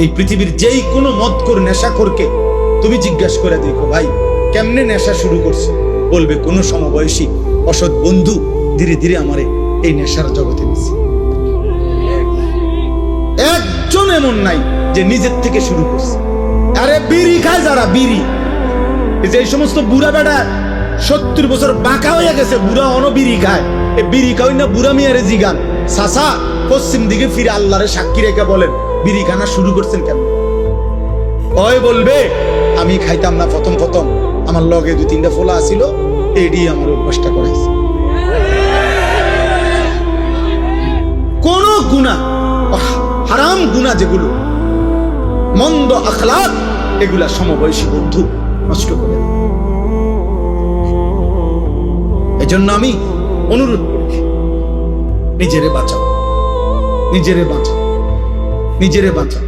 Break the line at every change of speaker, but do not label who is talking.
এই পৃথিবীর যেই কোনো মদখোর নেশাখোরকে তুমি জিজ্ঞাসা করে দেখো, ভাই কেমনে নেশা শুরু করছে, বলবে কোনো সমবয়সী অসৎ বন্ধু ধীরে ধীরে আমারে এই নেশার জগতে নিছে। একজন এমন নাই যে নিজের থেকে শুরু করছে। আরে বিড়ি খায় যারা, বিড়ি, এই যে এই সমস্ত বুড়া বেড়া 70 বছর বাঁকা হয়ে গেছে, বুড়া বিড়ি খায়, এই বিড়ি খাওয়াই না বুড়া মিয়ারে জিগান, চাচা পশ্চিম দিকে ফিরে আল্লাহরে সাক্ষী রেখে বলেন বিড়ি খানা শুরু করছেন কেন? ওই বলবে আমি খাইতাম না প্রথম প্রথম, আমার লগে 2-3টা ফোলা আসিল, এডি আমার অভ্যাসটা করাইছে। কোন গুনাহ, হারাম গুনাহ যেগুলো, মন্দ আখলাক, এগুলা সমবয়সী বন্ধু নষ্ট করে দেয়। এজন্য আমি অনুরোধ করি, নিজেরে বাঁচাও, নিজেরে বাঁচাও, নিজেরে বাঁচাও।